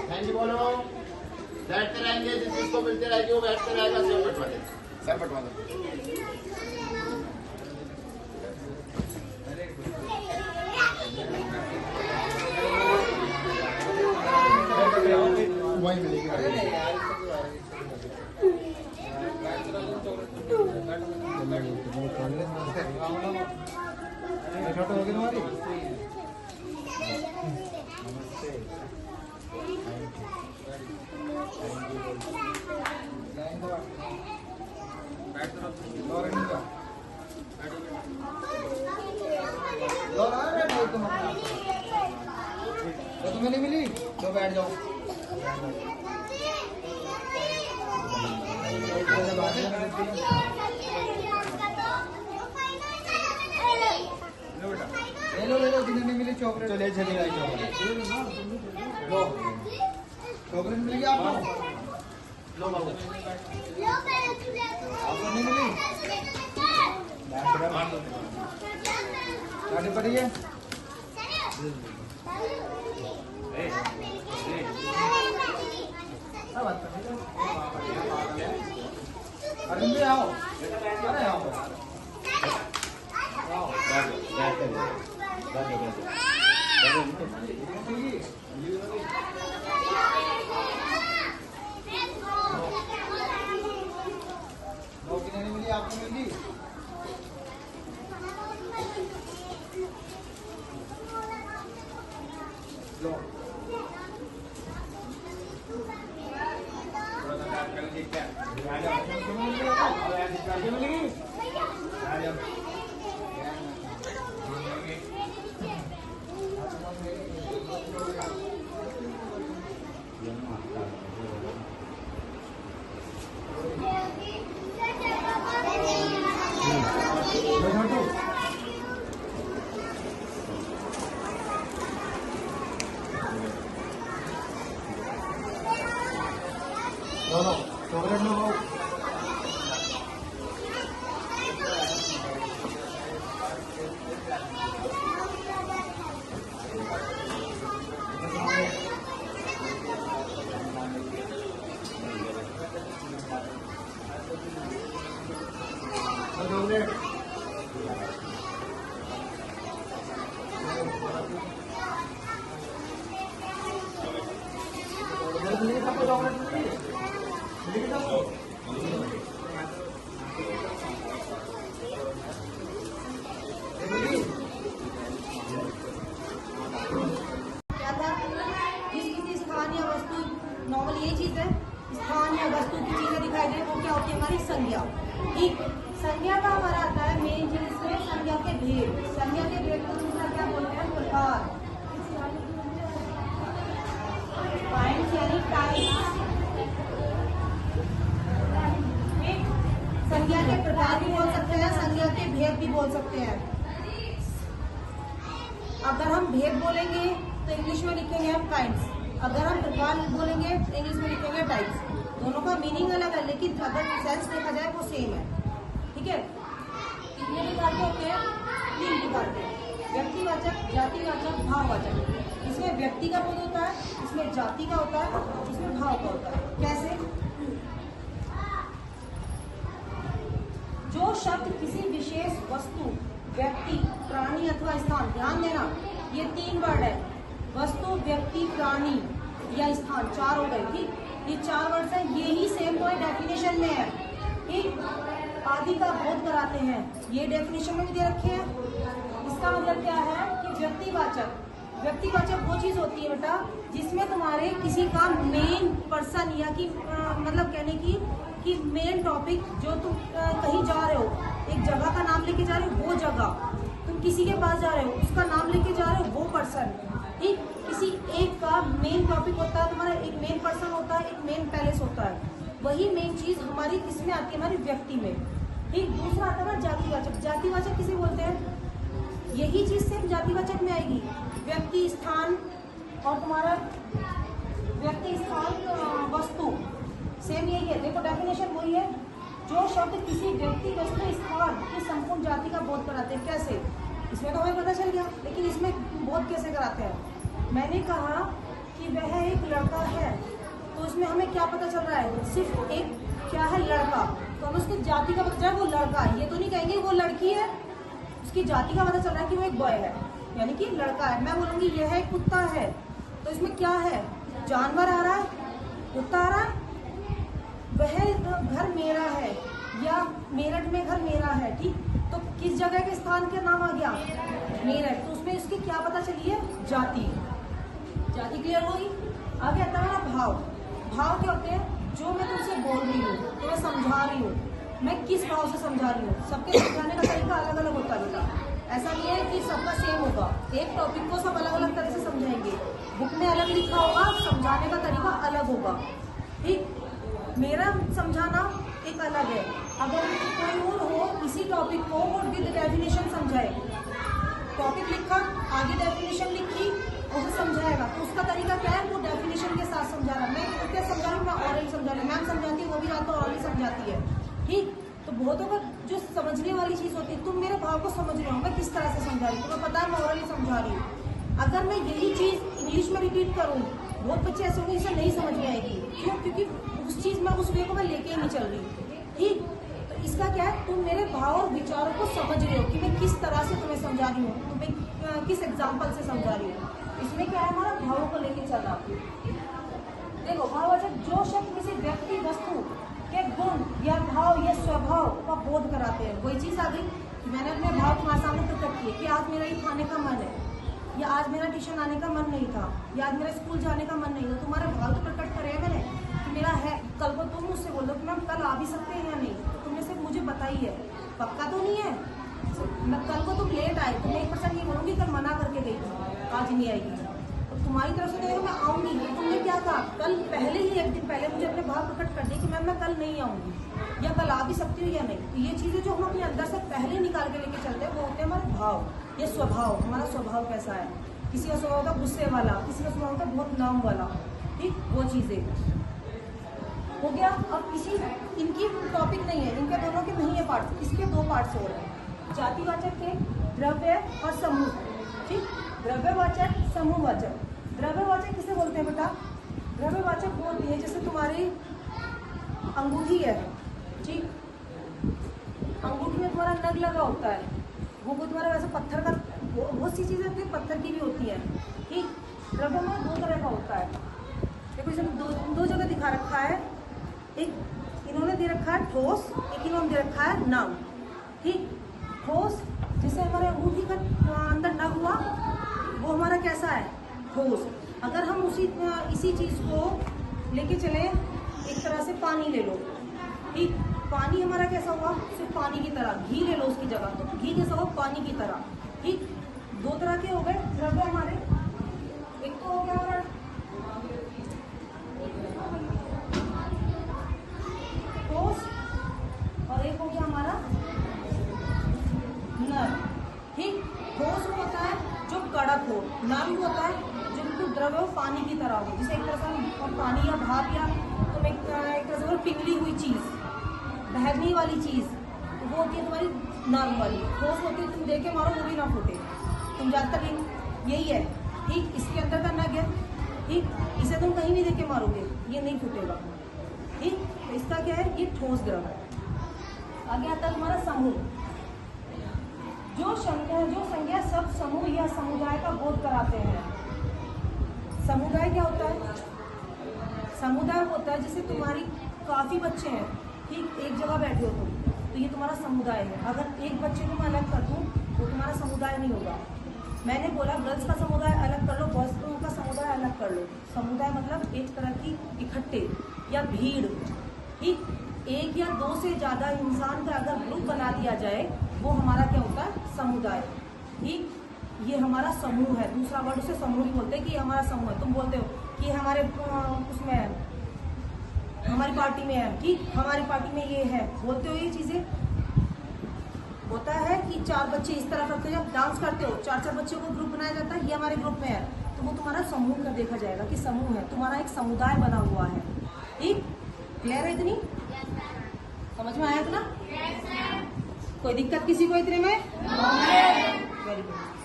Thank you बोलो। बैठते रहेंगे, जिस जिसको मिलते रहेगी वो बैठते रहेगा। सर बटवा दे, सर बटवा दो। वही मिलेगी। छोटा होगी तुम्हारी। तो तुम्हें नहीं मिली तो बैठ जाओ। ले लो जिन्हें नहीं मिली चॉकलेट तो ले चली आई। चॉकलेट मिल गया आपको। लो बाबू आपको नहीं मिली। गाड़ी पड़ी है। अरे आओ, अरे आओ। नहीं मिली आपको मिली। लो चॉकलेट लो। नॉर्मल ये चीज है, स्थान या वस्तु की चीजें दिखाई दे वो क्या होती है हमारी संज्ञा। ठीक, संज्ञा का हमारा आता है मेन चीज से संज्ञा के भेद। संज्ञा के भेद को दूसरा क्या बोलते हैं? प्रकार। पॉइंट्स यानी टाइप्स। संज्ञा के प्रकार भी बोल सकते हैं, संज्ञा के भेद भी बोल सकते हैं। अगर हम भेद बोलेंगे तो इंग्लिश में लिखेंगे हम काइंड्स। अगर हम प्रकार बोलेंगे तो इंग्लिश में लिखेंगे टाइप्स। दोनों का मीनिंग अलग है लेकिन अगर सेंस देखा जाए वो सेम है। ठीक है, कितने प्रकार के होते हैं? 3 प्रकार के। व्यक्तिवाचक, जातिवाचक, भाववाचक। इसमें व्यक्ति का बोध होता है, इसमें जाति का होता है, इसमें भाव का होता है। कैसे? जो शब्द किसी विशेष वस्तु, व्यक्ति, प्राणी अथवा स्थान, ध्यान देना ये 3 वर्ड है, वस्तु, व्यक्ति, प्राणी या स्थान, 4 हो गए। ठीक, ये 4 वर्ड है, ये ही सेम कोई डेफिनेशन में है। ठीक, आदि का बोध कराते हैं, ये डेफिनेशन में भी दे रखे हैं। इसका मतलब क्या है कि व्यक्तिवाचक, व्यक्तिवाचक वो चीज होती है बेटा जिसमें तुम्हारे किसी का मेन पर्सन या कि मतलब कहने की कि मेन टॉपिक जो तुम कहीं जा रहे हो, एक जगह का नाम लेके जा रहे हो, वो जगह तुम किसी के पास जा रहे हो, उसका नाम लेके जा रहे हो, वो पर्सन। ठीक, किसी एक का मेन टॉपिक होता है, तुम्हारा एक मेन पर्सन होता है, एक मेन पैलेस होता है, वही मेन चीज हमारी इसमें आती है, हमारी व्यक्ति में। ठीक, दूसरा आता है जातिवाचक। जातिवाचक किसे बोलते हैं? यही चीज सिर्फ जातिवाचक में आएगी, व्यक्ति, स्थान और तुम्हारा व्यक्ति, स्थान, वस्तु सेम यही है। देखो डेफिनेशन वही है, जो शब्द किसी व्यक्ति, वस्तु, स्थान की संपूर्ण जाति का बोध कराते हैं। कैसे? इसमें तो हमें पता चल गया, लेकिन इसमें बोध कैसे कराते हैं? मैंने कहा कि वह एक लड़का है, तो इसमें हमें क्या पता चल रहा है? सिर्फ एक क्या है? लड़का। तो हमें उसकी जाति का पता चल रहा है, वो लड़का है। ये तो नहीं कहेंगे वो लड़की है, उसकी जाति का पता चल रहा है कि वो एक बॉय है, यानी कि लड़का है। मैं बोलूंगी यह एक कुत्ता है, तो इसमें क्या है? जानवर आ रहा है, कुत्ता आ रहा है। वह घर मेरा है, या मेरठ में घर मेरा है, ठीक। तो किस जगह के स्थान का नाम आ गया? मेरठ। तो उसमें इसकी क्या पता चली है? जाति। जाति क्लियर होगी। आगे आता है ना भाव। भाव क्या होते हैं? जो मैं तुमसे बोल रही हूँ, तो मैं समझा रही हूँ, मैं किस भाव से समझा रही हूँ। सबके समझाने का तरीका अलग अलग होता है बेटा, ऐसा नहीं है कि सबका सेम होगा। एक टॉपिक को सब अलग अलग तरह से समझाएंगे, बुक में अलग लिखा होगा, समझाने का तरीका अलग होगा, ठीक। मेरा समझाना एक अलग है, अगर कोई और हो इसी टॉपिक को और विद डेफिनेशन समझाए, टॉपिक लिखा, आगे डेफिनेशन लिखी, उसे समझाएगा, तो उसका तरीका क्या है? वो डेफिनेशन के साथ समझा रहा है। मैं क्या समझा रही हूँ? मैं ऑरल समझा रही हूँ। मैम समझाती है, वो भी रात को ऑरल समझाती है, ठीक। तो बहुतों का जो समझने वाली चीज होती है, तुम मेरे भाव को समझ रहे हो, मैं किस तरह से समझा रही हूँ, तुम्हें पता है मैं ऑरली समझा रही हूँ। अगर मैं यही चीज इंग्लिश में रिपीट करूँ, बहुत बच्चे ऐसे होंगे जिसे नहीं समझ में आएगी। क्यों? क्योंकि उस चीज में, उस वे को मैं लेके ही नहीं चल रही, ठीक। तो इसका क्या है? तुम मेरे भाव और विचारों को समझ रहे हो कि मैं किस तरह से तुम्हें समझा रही हूँ, तुम्हें किस एग्जाम्पल से समझा रही हूँ। इसमें क्या है? हमारा भावों को लेके चलना। देखो, भाववाचक जो शब्द किसी व्यक्ति, वस्तु के गुण या भाव या स्वभाव का बोध कराते हैं। वही चीज आ गई, मैंने अपने भाव तुम्हारे सामने प्रकट किए कि आज मेरा ये खाने का मन है, या आज मेरा ट्यूशन आने का मन नहीं था, या आज मेरा स्कूल जाने का मन नहीं था। तुम्हारे भाव तो प्रकट करे हैं मैंने कि मेरा है। कल को तुम मुझसे बोलो कि मैम कल आ भी सकते हैं या नहीं, तो तुमने सिर्फ मुझे बताई है, पक्का तो नहीं है। मैं कल को तुम लेट आए तो मैं 1% ये बोलूँगी कल मना करके गई थी, आज नहीं आएगी। तो तुम्हारी तरफ से तो मैं आऊँगी, तो तुमने क्या कहा? कल पहले ही, एक दिन पहले मुझे अपने भाव प्रकट कर दिए कि मैम मैं कल नहीं आऊँगी, या कल आ भी सकती हूँ या नहीं। तो ये चीज़ें जो हम अपने अंदर से पहले निकाल के लेके चलते हैं, वो होते हैं हमारे भाव, ये स्वभाव। हमारा स्वभाव कैसा है? किसी का स्वभाव होता गुस्से वाला, किसी का स्वभाव होता बहुत नाम वाला, ठीक। वो चीज़ें हो गया। अब इसी इनकी टॉपिक नहीं है, इनके दोनों के नहीं है पार्ट, इसके 2 पार्ट्स हो रहे हैं। जातिवाचक के द्रव्य और समूह, ठीक। द्रव्यवाचक, समूहवाचक। द्रव्यवाचक किसे बोलते हैं बेटा? द्रव्यवाचक वो होती है जैसे तुम्हारी अंगूठी है, ठीक। अंगूठी में तुम्हारा नग लगा होता है, वो तुम्हारा वैसे पत्थर का, बहुत सी चीजें होती है पत्थर की भी होती है, ठीक। द्रव्य में 2 तरह का होता है। देखो इसमें दो जगह दिखा रखा है, एक इन्होंने दे रखा है ठोस, एक इन्होंने दे रखा है नग, ठीक। ठोस जैसे हमारे अंगूठी का अंदर नग हुआ, वो हमारा कैसा है? ठोस। अगर हम इसी चीज को लेके चले, एक तरह से पानी ले लो, ठीक। पानी हमारा कैसा हुआ? सिर्फ पानी की तरह। घी ले लो उसकी जगह, तो घी कैसा हुआ? पानी की तरह, ठीक। 2 तरह के हो गए द्रव्य हमारे। एक तो हो गया हमारा ठोस, और एक हो गया हमारा नर, ठीक। ठोस वो होता है जो कड़क हो, नर वो होता है जो बिल्कुल द्रव्य हो, पानी की तरह हो। जैसे एक तरह से पानी या भाप, या तुम एक तरह से पिघली हुई चीज, बहने वाली चीज, वो होती है तुम्हारी नरम वाली। ठोस होती है तुम दे के मारो वो भी ना फूटे, तुम ज्यादातर यही है, ठीक। इसके अंदर का नग है, ठीक। इसे तुम कहीं भी दे के मारोगे ये नहीं फूटेगा, ठीक। तो इसका क्या है? ये ठोस द्रव है। आगे आता है हमारा समूह। जो संज्ञा सब समूह या समुदाय का बोध कराते हैं। समुदाय क्या होता है? समुदाय होता है जैसे तुम्हारी काफी बच्चे हैं, ठीक। एक जगह बैठे हो तुम, तो ये तुम्हारा समुदाय है। अगर एक बच्चे को मैं अलग कर दूं तो तुम्हारा समुदाय नहीं होगा। मैंने बोला गर्ल्स का समुदाय अलग कर लो, बॉयज का समुदाय अलग कर लो। समुदाय मतलब एक तरह की इकट्ठे या भीड़, ठीक। 1 या 2 से ज्यादा इंसान का अगर ग्रुप बना दिया जाए, वो हमारा क्या होता है? समुदाय, ठीक। ये हमारा समूह है। दूसरा वर्ड उसे समूह ही बोलते हैं कि हमारा समूह है। तुम बोलते हो कि हमारे उसमें है, हमारी पार्टी में है, ठीक। हमारी पार्टी में ये है, बोलते हो ये चीजें। होता है कि 4 बच्चे इस तरह करते हो, जब डांस करते हो 4-4 बच्चों को ग्रुप बनाया जाता है, ये हमारे ग्रुप में है, तो वो तुम्हारा समूह का देखा जाएगा कि समूह है, तुम्हारा एक समुदाय बना हुआ है, ठीक। क्लियर है? इतनी समझ में आया इतना? कोई दिक्कत किसी को इतने में? Very good.